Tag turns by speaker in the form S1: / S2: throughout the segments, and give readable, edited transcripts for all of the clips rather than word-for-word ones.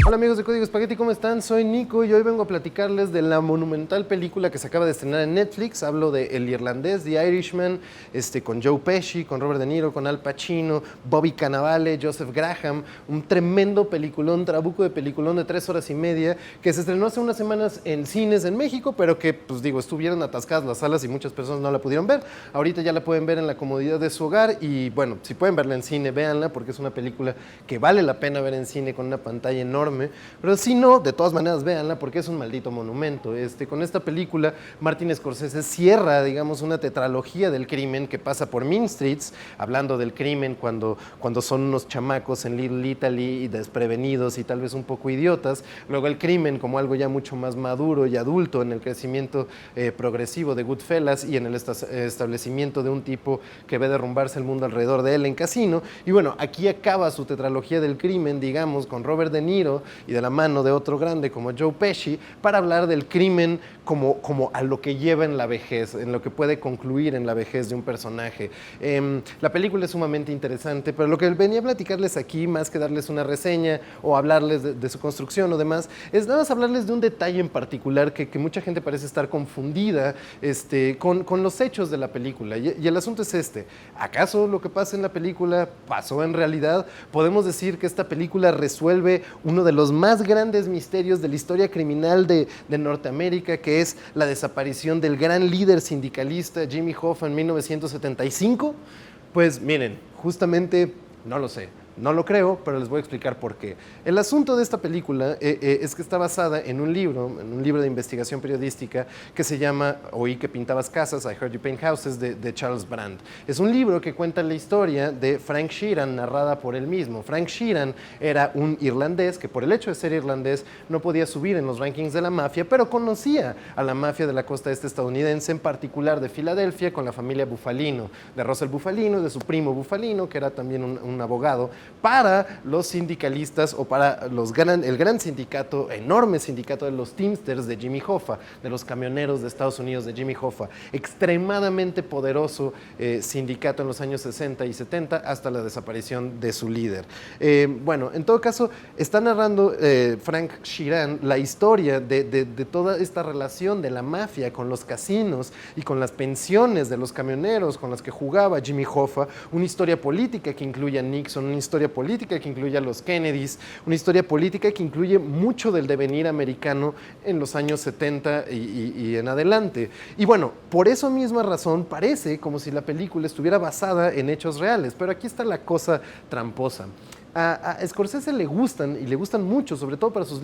S1: Hola amigos de Código Espagueti, ¿cómo están? Soy Nico y hoy vengo a platicarles de la monumental película que se acaba de estrenar en Netflix. Hablo de El Irlandés, The Irishman, con Joe Pesci, con Robert De Niro, con Al Pacino, Bobby Cannavale, Joseph Graham. Un tremendo peliculón, trabuco de peliculón de 3 horas y media que se estrenó hace unas semanas en cines en México, pero que, pues digo, estuvieron atascadas las salas y muchas personas no la pudieron ver. Ahorita ya la pueden ver en la comodidad de su hogar y, bueno, si pueden verla en cine, véanla porque es una película que vale la pena ver en cine con una pantalla enorme. Pero si no, de todas maneras véanla porque es un maldito monumento. Con esta película, Martin Scorsese cierra, digamos, una tetralogía del crimen que pasa por Mean Streets, hablando del crimen cuando son unos chamacos en Little Italy y desprevenidos y tal vez un poco idiotas. Luego el crimen como algo ya mucho más maduro y adulto en el crecimiento progresivo de Goodfellas y en el establecimiento de un tipo que ve derrumbarse el mundo alrededor de él en Casino. Y bueno, aquí acaba su tetralogía del crimen, digamos, con Robert De Niro y de la mano de otro grande como Joe Pesci, para hablar del crimen como a lo que lleva en la vejez, en lo que puede concluir en la vejez de un personaje. La película es sumamente interesante, pero lo que venía a platicarles aquí, más que darles una reseña o hablarles de su construcción o demás, es nada más hablarles de un detalle en particular que mucha gente parece estar confundida con los hechos de la película. Y el asunto es ¿acaso lo que pasa en la película pasó en realidad? Podemos decir que esta película resuelve uno de los más grandes misterios de la historia criminal de Norteamérica, que es la desaparición del gran líder sindicalista Jimmy Hoffa en 1975. Pues miren, justamente no lo sé. No lo creo, pero les voy a explicar por qué. El asunto de esta película es que está basada en un libro de investigación periodística que se llama Oí que pintabas casas, I Heard You Paint Houses, de Charles Brand. Es un libro que cuenta la historia de Frank Sheeran, narrada por él mismo. Frank Sheeran era un irlandés que por el hecho de ser irlandés no podía subir en los rankings de la mafia, pero conocía a la mafia de la costa este estadounidense, en particular de Filadelfia, con la familia Bufalino, de Russell Bufalino, de su primo Bufalino, que era también un abogado, para los sindicalistas o para el gran sindicato, enorme sindicato de los Teamsters de Jimmy Hoffa, de los camioneros de Estados Unidos de Jimmy Hoffa, extremadamente poderoso sindicato en los años 60 y 70 hasta la desaparición de su líder. Bueno, en todo caso, está narrando Frank Sheeran la historia de toda esta relación de la mafia con los casinos y con las pensiones de los camioneros con las que jugaba Jimmy Hoffa, una historia política que incluye a Nixon, una historia política que incluye a los Kennedys, una historia política que incluye mucho del devenir americano en los años 70 y en adelante. Y bueno, por esa misma razón parece como si la película estuviera basada en hechos reales, pero aquí está la cosa tramposa. A Scorsese le gustan, y le gustan mucho, sobre todo para sus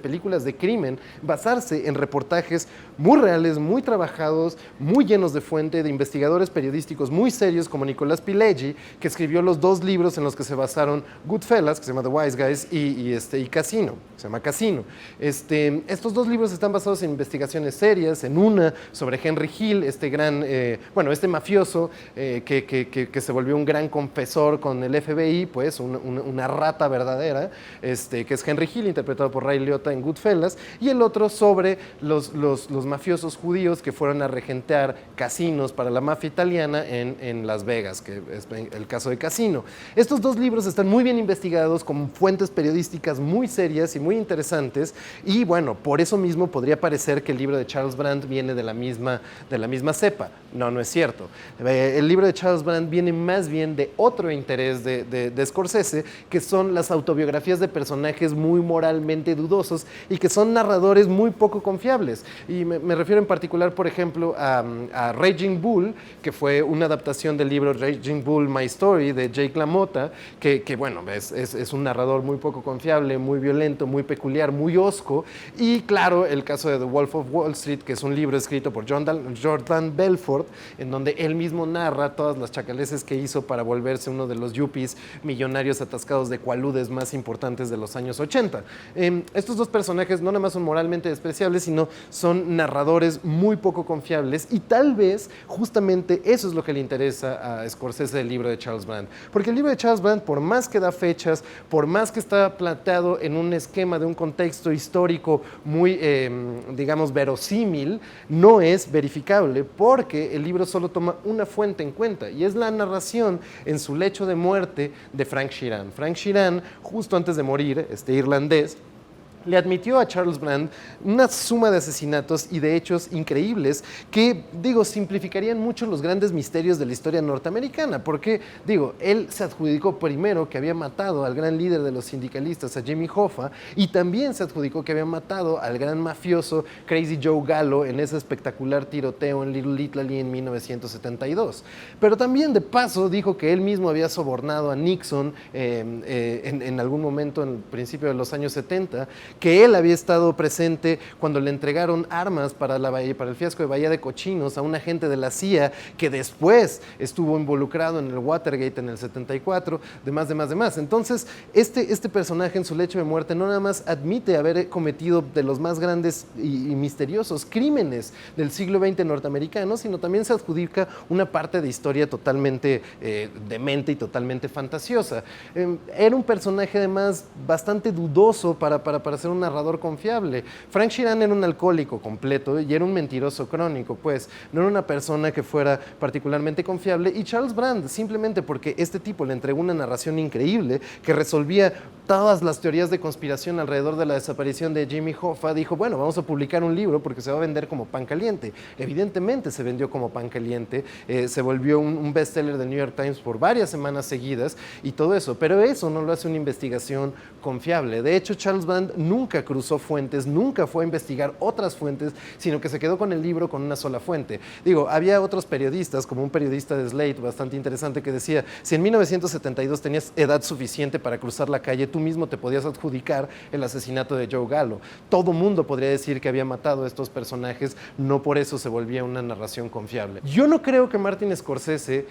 S1: películas de crimen, basarse en reportajes muy reales, muy trabajados, muy llenos de fuente, de investigadores periodísticos muy serios como Nicolas Pileggi, que escribió los 2 libros en los que se basaron Goodfellas, que se llama The Wise Guys, y Casino, que se llama Casino. Estos 2 libros están basados en investigaciones serias, en una sobre Henry Hill, este mafioso que se volvió un gran confesor con el FBI, pues una rata verdadera, que es Henry Hill, interpretado por Ray Liotta en Goodfellas, y el otro sobre los mafiosos judíos que fueron a regentear casinos para la mafia italiana en Las Vegas, que es el caso de Casino. Estos 2 libros están muy bien investigados, con fuentes periodísticas muy serias y muy interesantes, y bueno, por eso mismo podría parecer que el libro de Charles Brand viene de la misma cepa. No es cierto. El libro de Charles Brand viene más bien de otro interés de Scorsese, que son las autobiografías de personajes muy moralmente dudosos y que son narradores muy poco confiables. Y me refiero en particular, por ejemplo, a Raging Bull, que fue una adaptación del libro Raging Bull, My Story, de Jake LaMotta, que bueno, es un narrador muy poco confiable, muy violento, muy peculiar, muy hosco. Y claro, el caso de The Wolf of Wall Street, que es un libro escrito por Jordan Belfort, en donde él mismo narra todas las chacaleces que hizo para volverse uno de los yuppies millonarios atascados de cualudes más importantes de los años 80. Estos 2 personajes no nada más son moralmente despreciables, sino son narradores muy poco confiables, y tal vez justamente eso es lo que le interesa a Scorsese del libro de Charles Brand. Porque el libro de Charles Brand, por más que da fechas, por más que está planteado en un esquema de un contexto histórico muy, digamos, verosímil, no es verificable, porque el libro solo toma una fuente en cuenta, y es la narración en su lecho de muerte de Frank Sheeran. Frank Sheeran, justo antes de morir, irlandés, le admitió a Charles Brand una suma de asesinatos y de hechos increíbles que, digo, simplificarían mucho los grandes misterios de la historia norteamericana, porque, digo, él se adjudicó primero que había matado al gran líder de los sindicalistas, a Jimmy Hoffa, y también se adjudicó que había matado al gran mafioso Crazy Joe Gallo en ese espectacular tiroteo en Little Italy en 1972. Pero también, de paso, dijo que él mismo había sobornado a Nixon en algún momento, en el principio de los años 70, que él había estado presente cuando le entregaron armas para el fiasco de Bahía de Cochinos a un agente de la CIA que después estuvo involucrado en el Watergate en el 74, demás. Entonces, este personaje en su lecho de muerte no nada más admite haber cometido de los más grandes y misteriosos crímenes del siglo XX norteamericano, sino también se adjudica una parte de historia totalmente demente y totalmente fantasiosa. Era un personaje además bastante dudoso para ser un narrador confiable. Frank Sheeran era un alcohólico completo y era un mentiroso crónico, pues no era una persona que fuera particularmente confiable, y Charles Brand, simplemente porque este tipo le entregó una narración increíble que resolvía todas las teorías de conspiración alrededor de la desaparición de Jimmy Hoffa, dijo, bueno, vamos a publicar un libro porque se va a vender como pan caliente. Evidentemente se vendió como pan caliente, se volvió un bestseller del New York Times por varias semanas seguidas y todo eso, pero eso no lo hace una investigación confiable. De hecho, Charles Brand nunca cruzó fuentes, nunca fue a investigar otras fuentes, sino que se quedó con el libro con una sola fuente. Digo, había otros periodistas, como un periodista de Slate bastante interesante que decía, si en 1972 tenías edad suficiente para cruzar la calle, tú mismo te podías adjudicar el asesinato de Joe Gallo. Todo mundo podría decir que había matado a estos personajes, no por eso se volvía una narración confiable. Yo no creo que Martin Scorsese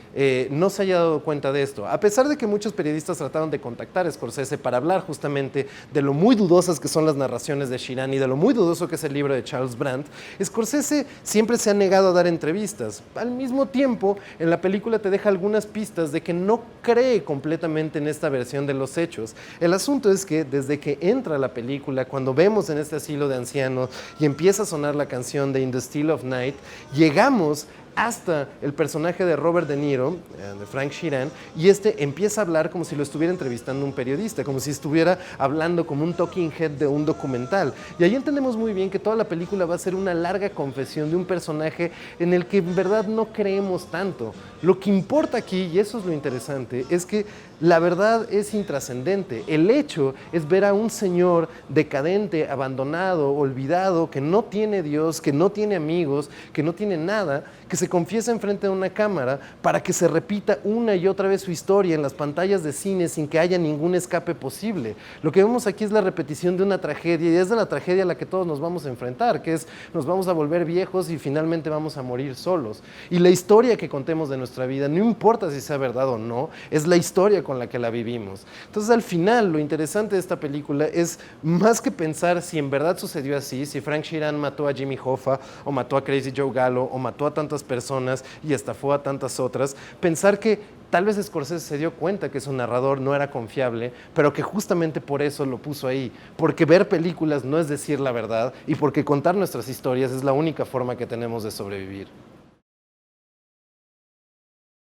S1: no se haya dado cuenta de esto, a pesar de que muchos periodistas trataron de contactar a Scorsese para hablar justamente de lo muy dudosas que son las narraciones de Sheeran y de lo muy dudoso que es el libro de Charles Brand. Scorsese siempre se ha negado a dar entrevistas. Al mismo tiempo, en la película te deja algunas pistas de que no cree completamente en esta versión de los hechos. El asunto es que desde que entra la película, cuando vemos en este asilo de ancianos y empieza a sonar la canción de In the Still of Night, llegamos hasta el personaje de Robert De Niro, de Frank Sheeran, y empieza a hablar como si lo estuviera entrevistando un periodista, como si estuviera hablando como un talking head de un documental. Y ahí entendemos muy bien que toda la película va a ser una larga confesión de un personaje en el que en verdad no creemos tanto. Lo que importa aquí, y eso es lo interesante, es que la verdad es intrascendente. El hecho es ver a un señor decadente, abandonado, olvidado, que no tiene Dios, que no tiene amigos, que no tiene nada, que se confiesa enfrente de una cámara para que se repita una y otra vez su historia en las pantallas de cine sin que haya ningún escape posible. Lo que vemos aquí es la repetición de una tragedia, y es de la tragedia a la que todos nos vamos a enfrentar, que es nos vamos a volver viejos y finalmente vamos a morir solos. Y la historia que contemos de nuestra vida, no importa si sea verdad o no, es la historia con la que la vivimos. Entonces, al final, lo interesante de esta película es más que pensar si en verdad sucedió así, si Frank Sheeran mató a Jimmy Hoffa, o mató a Crazy Joe Gallo, o mató a tantas personas y estafó a tantas otras, pensar que tal vez Scorsese se dio cuenta que su narrador no era confiable, pero que justamente por eso lo puso ahí, porque ver películas no es decir la verdad y porque contar nuestras historias es la única forma que tenemos de sobrevivir.